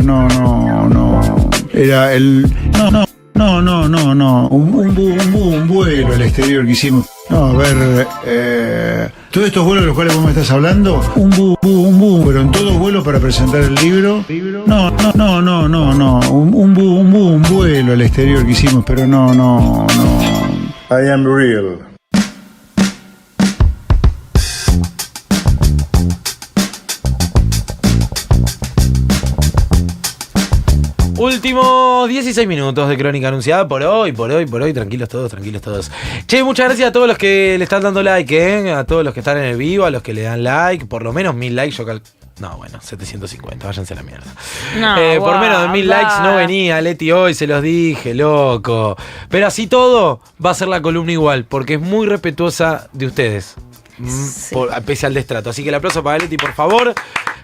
No. Era el... No. Un vuelo al exterior que hicimos. No, a ver... todos estos vuelos de los cuales vos me estás hablando, fueron todos vuelos para presentar el libro. No. Un vuelo al exterior que hicimos, pero no. I am real. Últimos 16 minutos de Crónica Anunciada por hoy. Tranquilos todos. Che, muchas gracias a todos los que le están dando like, a todos los que están en el vivo, a los que le dan like. Por lo menos 1000 likes, 750, váyanse a la mierda. Por menos de 1000 likes no venía Leti hoy, se los dije, loco. Pero así todo, va a ser la columna igual, porque es muy respetuosa de ustedes. Sí. Pese al destrato. Así que el aplauso para Leti, por favor.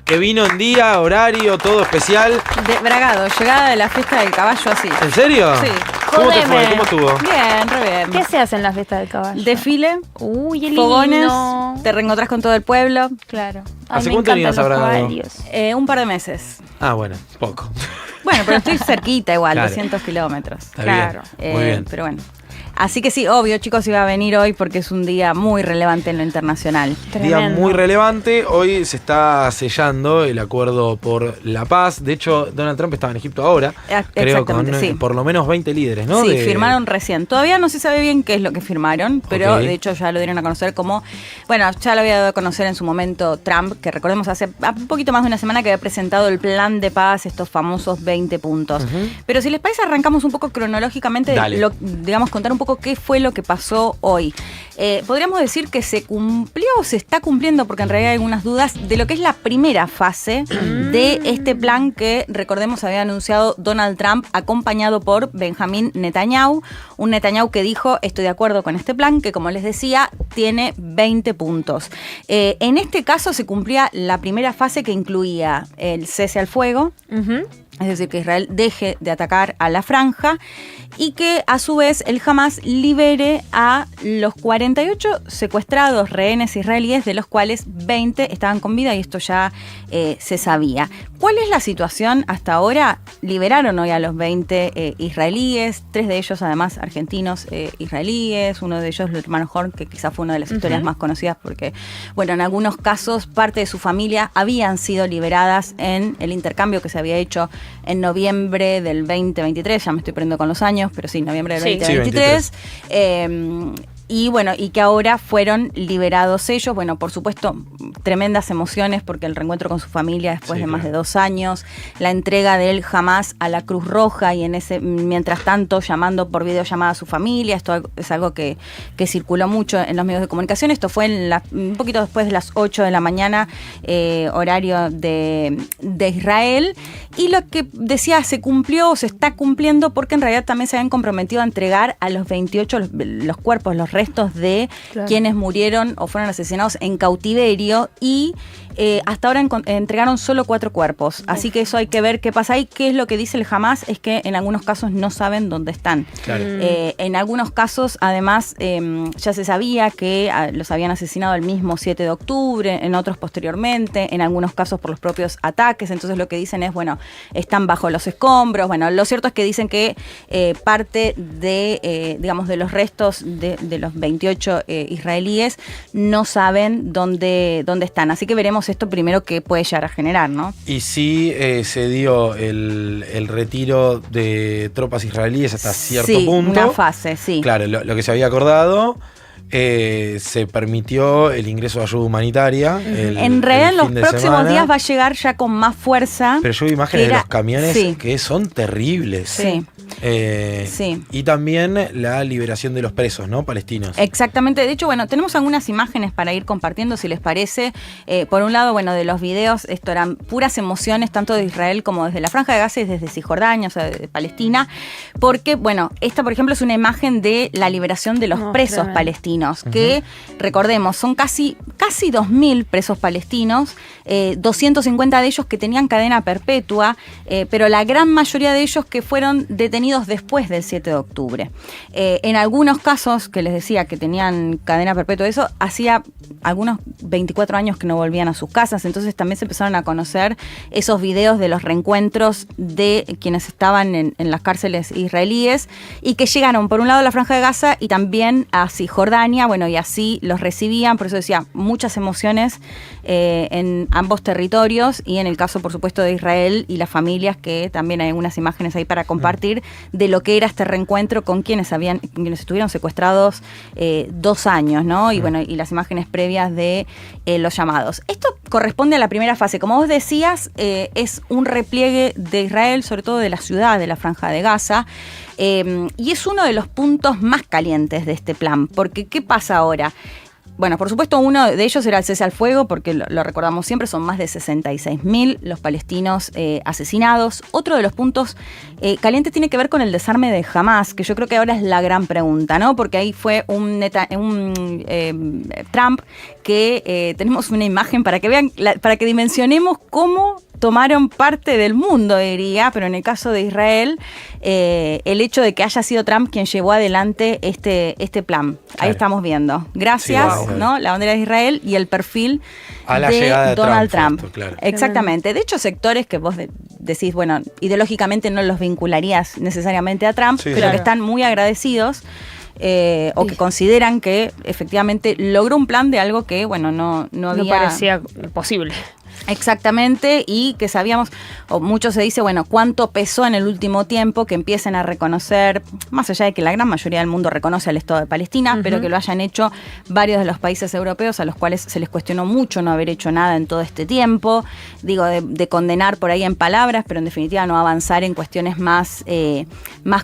Que vino en día, horario, todo especial. De Bragado, llegada de la fiesta del caballo así. ¿En serio? Sí. ¿Cómo te fue? ¿Cómo estuvo? Bien, re bien. ¿Qué se hace en la fiesta del caballo? Desfile. Uy, el lindo. Fogones. Te reencontrás con todo el pueblo. Claro. ¿Hace cuánto venías a Bragado? Un par de meses. Ah, bueno, poco. Bueno, pero estoy cerquita igual, claro. 200 kilómetros. Está claro. Bien. Muy bien. Pero bueno. Así que sí, obvio, chicos, iba a venir hoy porque es un día muy relevante en lo internacional. Tremendo. Día muy relevante. Hoy se está sellando el acuerdo por la paz. De hecho, Donald Trump estaba en Egipto ahora. Creo con sí. Por lo menos 20 líderes, ¿no? Sí, firmaron recién. Todavía no se sabe bien qué es lo que firmaron, pero de hecho ya lo dieron a conocer como... Bueno, ya lo había dado a conocer en su momento Trump, que recordemos hace un poquito más de una semana que había presentado el plan de paz, estos famosos 20 puntos. Pero si les parece, arrancamos un poco cronológicamente, digamos, contar un poco qué fue lo que pasó hoy. Podríamos decir que se cumplió o se está cumpliendo, porque en realidad hay algunas dudas, de lo que es la primera fase de este plan que, recordemos, había anunciado Donald Trump acompañado por Benjamín Netanyahu. Un Netanyahu que dijo, estoy de acuerdo con este plan, que como les decía, tiene 20 puntos. En este caso se cumplía la primera fase que incluía el cese al fuego, es decir, que Israel deje de atacar a la franja y que a su vez el Hamas libere a los 48 secuestrados rehenes israelíes, de los cuales 20 estaban con vida, y esto ya se sabía. ¿Cuál es la situación hasta ahora? Liberaron hoy a los 20 israelíes, 3 de ellos además argentinos israelíes, uno de ellos el hermano Horn, que quizás fue una de las historias más conocidas porque, bueno, en algunos casos parte de su familia habían sido liberadas en el intercambio que se había hecho en noviembre del 2023, ya me estoy perdiendo con los años, pero sí, noviembre del 2023. Y bueno, y que ahora fueron liberados ellos. Bueno, por supuesto, tremendas emociones porque el reencuentro con su familia después de más de 2 años, la entrega de él jamás a la Cruz Roja y mientras tanto llamando por videollamada a su familia. Esto es algo que circuló mucho en los medios de comunicación. Esto fue un poquito después de las 8 de la mañana, horario de Israel. Y lo que decía, se cumplió o se está cumpliendo porque en realidad también se habían comprometido a entregar a los 28 los cuerpos, los restos de quienes murieron o fueron asesinados en cautiverio, y hasta ahora entregaron solo 4 cuerpos. Así que eso hay que ver qué pasa ahí. ¿Qué es lo que dice el Hamas? Es que en algunos casos no saben dónde están. Claro. En algunos casos, además, ya se sabía que los habían asesinado el mismo 7 de octubre, en otros posteriormente, en algunos casos por los propios ataques. Entonces lo que dicen es, bueno, están bajo los escombros. Bueno, lo cierto es que dicen que parte de, digamos, de los restos de los 28 israelíes no saben dónde están. Así que veremos esto primero qué puede llegar a generar, ¿no? Y sí se dio el retiro de tropas israelíes hasta cierto punto. Una fase, sí. Claro, lo que se había acordado. Se permitió el ingreso de ayuda humanitaria. En realidad en los próximos días va a llegar ya con más fuerza. Pero yo vi imágenes de los camiones que son terribles. Sí. Y también la liberación de los presos, ¿no? Palestinos. Exactamente. De hecho, bueno, tenemos algunas imágenes para ir compartiendo, si les parece. Por un lado, bueno, de los videos, esto eran puras emociones, tanto de Israel como desde la Franja de Gaza y desde Cisjordania, o sea, de Palestina. Porque, bueno, esta, por ejemplo, es una imagen de la liberación de los presos palestinos, que, recordemos, son casi 2.000 presos palestinos, 250 de ellos que tenían cadena perpetua, pero la gran mayoría de ellos que fueron detenidos detenidos después del 7 de octubre. En algunos casos, que les decía que tenían cadena perpetua, eso hacía algunos 24 años que no volvían a sus casas, entonces también se empezaron a conocer esos videos de los reencuentros de quienes estaban en las cárceles israelíes y que llegaron por un lado a la Franja de Gaza y también a Cisjordania, bueno, y así los recibían, por eso decía, muchas emociones en ambos territorios y en el caso, por supuesto, de Israel y las familias, que también hay algunas imágenes ahí para compartir de lo que era este reencuentro con quienes estuvieron secuestrados 2 años, ¿no? Y bueno, y las imágenes previas de los llamados. Esto corresponde a la primera fase. Como vos decías, es un repliegue de Israel, sobre todo de la ciudad de la Franja de Gaza, y es uno de los puntos más calientes de este plan, porque ¿qué pasa ahora? Bueno, por supuesto, uno de ellos era el cese al fuego, porque lo recordamos siempre, son más de 66.000 los palestinos asesinados. Otro de los puntos calientes tiene que ver con el desarme de Hamás, que yo creo que ahora es la gran pregunta, ¿no? Porque ahí fue un Trump que tenemos una imagen para que vean, para que dimensionemos cómo tomaron parte del mundo, diría, pero en el caso de Israel, el hecho de que haya sido Trump quien llevó adelante este plan. Claro. Ahí estamos viendo. Gracias, sí, wow, ¿no? La bandera de Israel y el perfil a la de llegada de Donald Trump. Esto, claro. Exactamente. De hecho, sectores que vos decís, bueno, ideológicamente no los vincularías necesariamente a Trump, sí, pero claro, que están muy agradecidos. O que consideran que efectivamente logró un plan de algo que, bueno, no parecía posible. Exactamente, y que sabíamos, o mucho se dice, bueno, cuánto pesó en el último tiempo que empiecen a reconocer, más allá de que la gran mayoría del mundo reconoce al Estado de Palestina, pero que lo hayan hecho varios de los países europeos a los cuales se les cuestionó mucho no haber hecho nada en todo este tiempo, digo, de condenar por ahí en palabras, pero en definitiva no avanzar en cuestiones más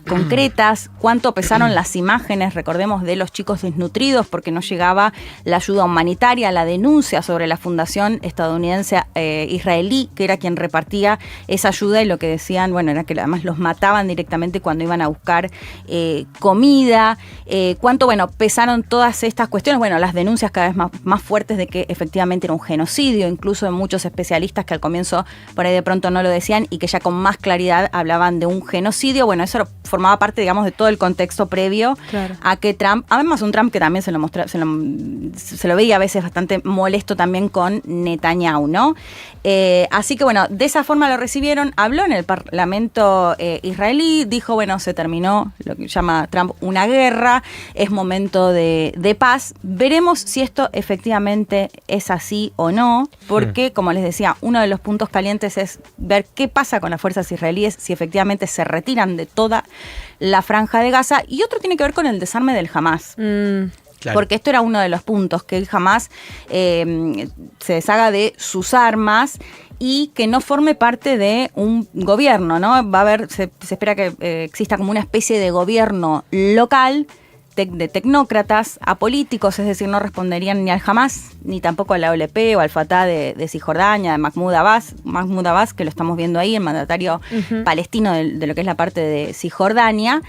concretas. Cuánto pesaron las imágenes, recordemos, de los chicos desnutridos porque no llegaba la ayuda humanitaria, la denuncia sobre la fundación estadounidense israelí, que era quien repartía esa ayuda, y lo que decían, bueno, era que además los mataban directamente cuando iban a buscar comida. Cuánto, bueno, pesaron todas estas cuestiones, bueno, las denuncias cada vez más fuertes de que efectivamente era un genocidio, incluso de muchos especialistas que al comienzo por ahí de pronto no lo decían y que ya con más claridad hablaban de un genocidio. Bueno, eso formaba parte, digamos, de todo el contexto previo, claro, a que Trump, además un Trump que también se lo veía a veces bastante molesto también con Netanyahu, ¿no? Así que bueno, de esa forma lo recibieron, habló en el Parlamento israelí, dijo, bueno, se terminó lo que llama Trump una guerra, es momento de paz. Veremos si esto efectivamente es así o no, porque, como les decía, uno de los puntos calientes es ver qué pasa con las fuerzas israelíes, si efectivamente se retiran de toda la Franja de Gaza, y otro tiene que ver con el desarme del Hamás. Claro. Porque esto era uno de los puntos, que él jamás se deshaga de sus armas y que no forme parte de un gobierno, ¿no? Va a haber, se espera que exista como una especie de gobierno local de tecnócratas, apolíticos, es decir, no responderían ni al Hamás, ni tampoco a la OLP o al Fatah de Cisjordania, de Mahmoud Abbas, que lo estamos viendo ahí, el mandatario palestino de lo que es la parte de Cisjordania.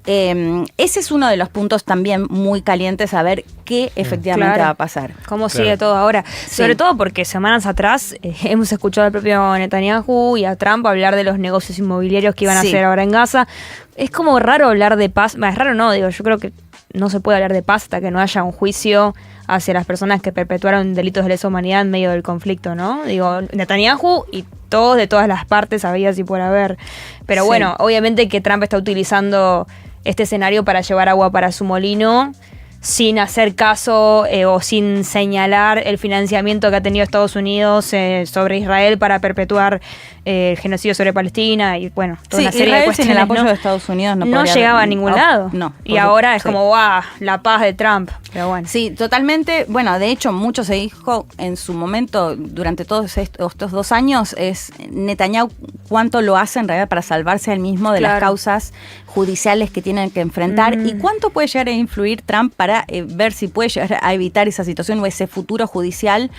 Ese es uno de los puntos también muy calientes, a ver qué efectivamente va a pasar. ¿Cómo sigue todo ahora? Sí. Sobre todo porque semanas atrás hemos escuchado al propio Netanyahu y a Trump hablar de los negocios inmobiliarios que iban a hacer ahora en Gaza. Es como raro hablar de paz. Es raro, no, digo, yo creo que no se puede hablar de paz hasta que no haya un juicio hacia las personas que perpetuaron delitos de lesa humanidad en medio del conflicto, ¿no? Digo, Netanyahu y todos de todas las partes había si por haber. Pero bueno, obviamente que Trump está utilizando este escenario para llevar agua para su molino, sin hacer caso o sin señalar el financiamiento que ha tenido Estados Unidos sobre Israel para perpetuar el genocidio sobre Palestina y bueno, toda una serie de cuestiones. Sin el apoyo de Estados Unidos no llegaba a ningún lado. No, y ahora es como, ¡guau! La paz de Trump. Pero bueno. Sí, totalmente. Bueno, de hecho, mucho se dijo en su momento, durante todos estos 2 años, es Netanyahu cuánto lo hace en realidad para salvarse a él mismo de las causas judiciales que tienen que enfrentar y cuánto puede llegar a influir Trump para ver si puede llegar a evitar esa situación o ese futuro judicial.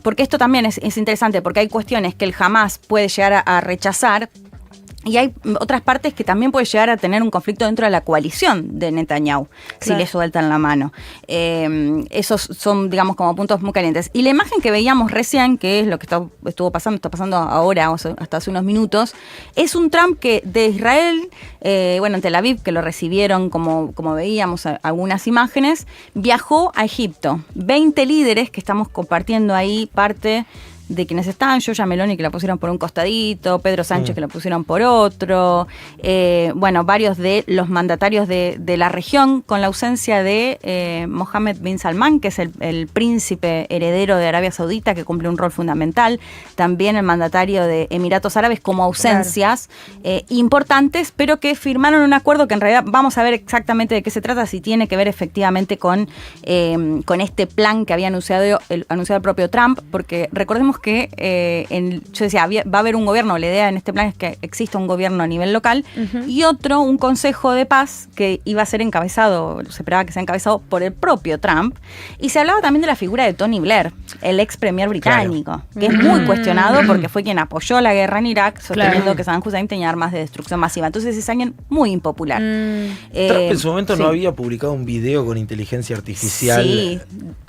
Porque esto también es interesante, porque hay cuestiones que el Hamás puede llegar a rechazar, Y hay otras partes que también puede llegar a tener un conflicto dentro de la coalición de Netanyahu, si le sueltan la mano. Esos son, digamos, como puntos muy calientes. Y la imagen que veíamos recién, que es lo que está pasando ahora, hasta hace unos minutos, es un Trump que de Israel, en Tel Aviv, que lo recibieron, como veíamos algunas imágenes, viajó a Egipto. 20 líderes que estamos compartiendo ahí parte de quienes estaban, Giorgia Meloni, que la pusieron por un costadito, Pedro Sánchez, que la pusieron por otro, varios de los mandatarios de la región, con la ausencia de Mohammed bin Salman, que es el príncipe heredero de Arabia Saudita, que cumple un rol fundamental, también el mandatario de Emiratos Árabes, como ausencias importantes, pero que firmaron un acuerdo que en realidad vamos a ver exactamente de qué se trata, si tiene que ver efectivamente con este plan que había anunciado el propio Trump, porque recordemos que yo decía, va a haber un gobierno, la idea en este plan es que exista un gobierno a nivel local y otro, un consejo de paz que iba a ser encabezado, se esperaba que sea encabezado por el propio Trump, y se hablaba también de la figura de Tony Blair, el ex premier británico, que es muy cuestionado porque fue quien apoyó la guerra en Irak, sosteniendo que Saddam Hussein tenía armas de destrucción masiva. Entonces es alguien muy impopular. Trump en su momento no había publicado un video con inteligencia artificial. Sí,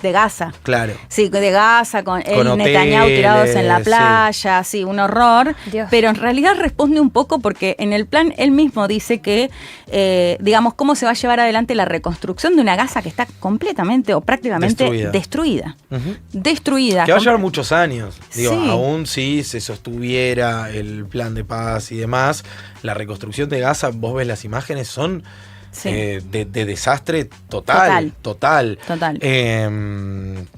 de Gaza. Claro. Sí, de Gaza, con hoteles, Netanyahu tirados en la playa, sí, un horror. Dios. Pero en realidad responde un poco porque en el plan él mismo dice que, digamos, cómo se va a llevar adelante la reconstrucción de una Gaza que está completamente o prácticamente destruida. Destruida. Que va a llevar muchos años. Digo, sí. Aún si se sostuviera el plan de paz y demás, la reconstrucción de Gaza, vos ves las imágenes, son... Sí. De desastre total.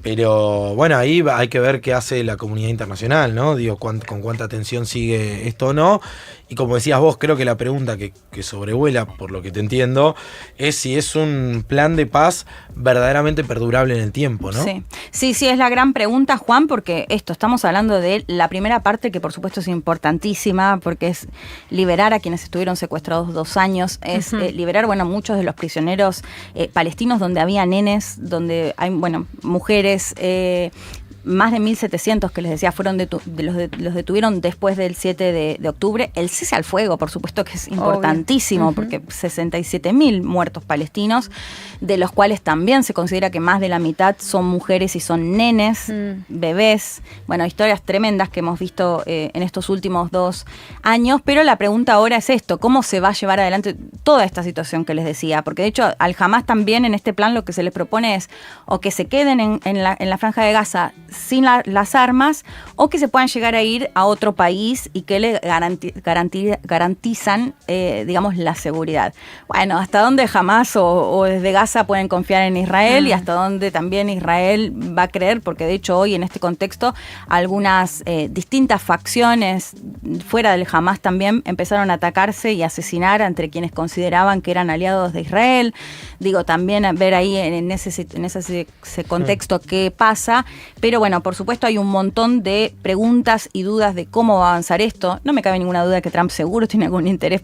Pero bueno, ahí hay que ver qué hace la comunidad internacional, ¿no? Digo, con cuánta atención sigue esto o no. Y como decías vos, creo que la pregunta que sobrevuela, por lo que te entiendo, es si es un plan de paz verdaderamente perdurable en el tiempo, ¿no? Sí, es la gran pregunta, Juan, porque estamos hablando de la primera parte, que por supuesto es importantísima, porque es liberar a quienes estuvieron secuestrados 2 años, es liberar, muchos de los prisioneros palestinos, donde había nenes, donde hay, mujeres... más de 1.700 que les decía fueron los detuvieron después del 7 de octubre. El cese al fuego, por supuesto que es importantísimo, porque 67.000 muertos palestinos, de los cuales también se considera que más de la mitad son mujeres y son nenes, bebés. Historias tremendas que hemos visto en estos últimos 2 años, pero la pregunta ahora es esto, ¿cómo se va a llevar adelante toda esta situación que les decía? Porque de hecho al Hamás también en este plan lo que se les propone es o que se queden en la franja de Gaza sin las armas, o que se puedan llegar a ir a otro país y que le garantizan, digamos, la seguridad. Hasta dónde Hamás o desde Gaza pueden confiar en Israel y hasta dónde también Israel va a creer, porque de hecho hoy en este contexto algunas distintas facciones fuera del Hamás también empezaron a atacarse y asesinar entre quienes consideraban que eran aliados de Israel. Digo, también ver ahí en ese contexto qué pasa, pero por supuesto hay un montón de preguntas y dudas de cómo va a avanzar esto. No me cabe ninguna duda que Trump seguro tiene algún interés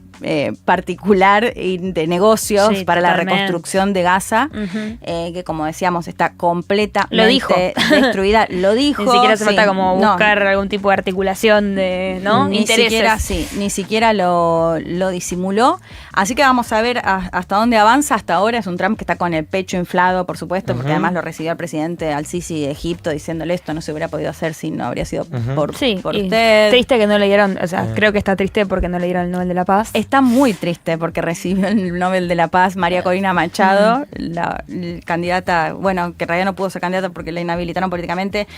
particular de negocios para la reconstrucción de Gaza, que como decíamos está completamente destruida. Lo dijo. Ni siquiera hace falta como buscar algún tipo de articulación de intereses. Ni siquiera lo disimuló. Así que vamos a ver hasta dónde avanza. Hasta ahora es un Trump que está con el pecho inflado, por supuesto, porque además lo recibió el presidente al-Sisi de Egipto diciéndole esto no se hubiera podido hacer si no habría sido por usted. Triste que no le dieron, creo que está triste porque no le dieron el Nobel de la Paz. Está muy triste porque recibió el Nobel de la Paz María Corina Machado, la candidata, que en realidad no pudo ser candidata porque la inhabilitaron políticamente,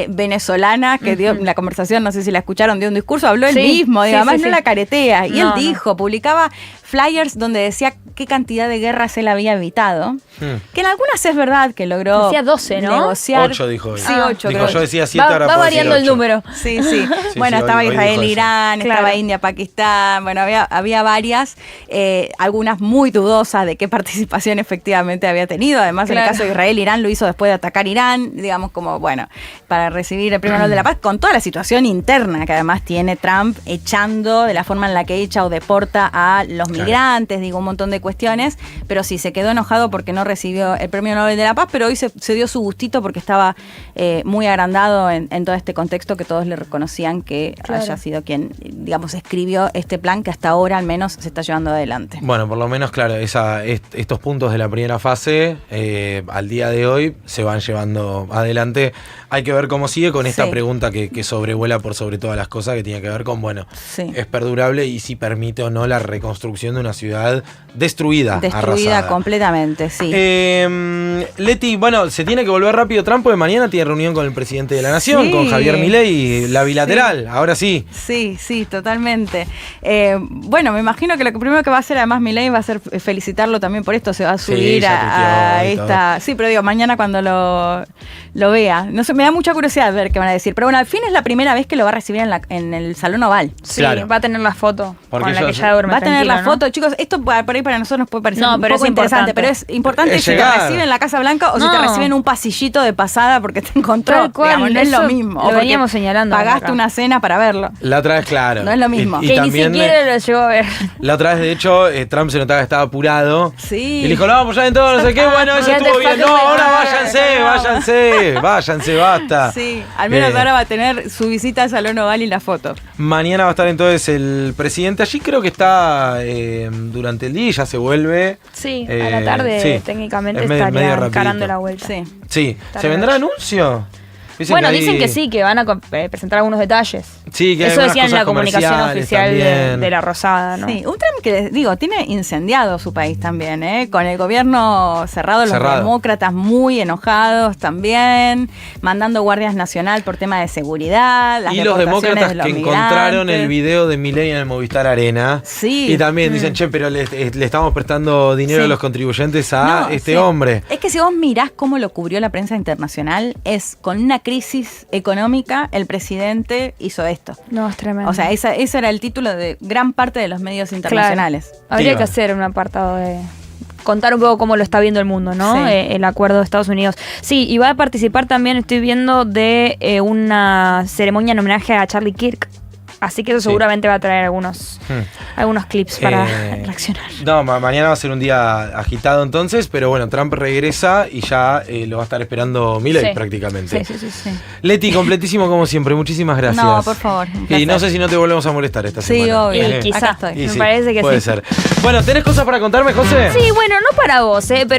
venezolana, que dio la conversación, no sé si la escucharon, dio un discurso, habló él mismo, además no la caretea, y él dijo, publicaba flyers donde decía qué cantidad de guerras él había evitado, que en algunas es verdad que logró decía 12, ¿no? negociar. 8 dijo. Sí, 8. Dijo, yo decía 7, ahora va variando el número. Sí. Estaba Israel, Irán, estaba India, Pakistán, había varias, algunas muy dudosas de qué participación efectivamente había tenido. Además, en el caso de Israel, Irán lo hizo después de atacar Irán, digamos, para recibir el Premio Nobel de la Paz, con toda la situación interna que además tiene Trump, echando de la forma en la que echa o deporta a los migrantes, un montón de cuestiones, pero sí, se quedó enojado porque no recibió el Premio Nobel de la Paz, pero hoy se dio su gustito porque estaba muy agrandado en todo este contexto que todos le reconocían que haya sido quien, digamos, escribió este plan que hasta ahora al menos se está llevando adelante. Bueno, por lo menos, claro, estos puntos de la primera fase al día de hoy se van llevando adelante. Hay que ver cómo sigue con esta pregunta que sobrevuela por sobre todas las cosas, que tiene que ver con, bueno, es perdurable y si permite o no la reconstrucción de una ciudad destruida, arrasada. Completamente, sí. Leti, bueno, se tiene que volver rápido Trump porque mañana tiene reunión con el presidente de la Nación, con Javier Milei, la bilateral, ahora sí. Sí, totalmente. Bueno, me imagino que lo primero que va a hacer además Milei va a ser felicitarlo también por esto, se va a subir a esta... Sí, pero digo, mañana cuando lo vea, no sé, me da mucha curiosidad ver qué van a decir, pero bueno, al fin es la primera vez que lo va a recibir en el Salón Oval. Sí, va a tener la foto porque con la que ya duerme. Va a tener la foto, ¿no? Chicos, esto por ahí para nosotros nos puede parecer un pero poco es interesante, pero es importante si te reciben en la Casa Blanca o si te reciben en un pasillito de pasada porque te encontró. Tal cual, digamos, no es lo mismo. Lo veníamos señalando. Pagaste una cena para verlo. La otra vez, claro. No es lo mismo. Y que también ni siquiera lo llegó a ver. La otra vez, de hecho, Trump se notaba que estaba apurado. Sí. Y le dijo, no, vamos ya en todo, no sé qué, bueno, eso estuvo bien. No, ahora váyanse, basta. Sí, al menos ahora va a tener su visita al Salón Oval y la foto. Mañana va a estar entonces el presidente allí, creo que está durante el día y ya se vuelve. Sí, a la tarde técnicamente estaría encarando la vuelta. Sí. ¿Se vendrá anuncio? Dicen que sí, que van a presentar algunos detalles. Sí, que eso decían en la comunicación comunicación oficial de la Rosada, ¿no? Sí, un Trump que, tiene incendiado su país también, con el gobierno cerrado, los demócratas muy enojados también, mandando guardias nacional por tema de seguridad, las y los demócratas de los que migrantes. encontraron el video de Milei en el Movistar Arena. Sí. Y también dicen, pero le estamos prestando dinero a los contribuyentes a hombre. Es que si vos mirás cómo lo cubrió la prensa internacional, es con una crisis económica, el presidente hizo esto. No, es tremendo. O sea, ese era el título de gran parte de los medios internacionales. Claro. Habría que hacer un apartado de contar un poco cómo lo está viendo el mundo, ¿no? Sí. El acuerdo de Estados Unidos. Sí, y va a participar también, estoy viendo, de una ceremonia en homenaje a Charlie Kirk. Así que eso seguramente va a traer algunos clips para reaccionar. No, mañana va a ser un día agitado entonces, pero bueno, Trump regresa y ya lo va a estar esperando Milei prácticamente. Sí. Leti, completísimo como siempre, muchísimas gracias. No, por favor. Y no sé si no te volvemos a molestar esta semana. Sí, obvio. Y quizás, me parece que puede ser. Bueno, ¿tenés cosas para contarme, José? Sí, bueno, no para vos, pero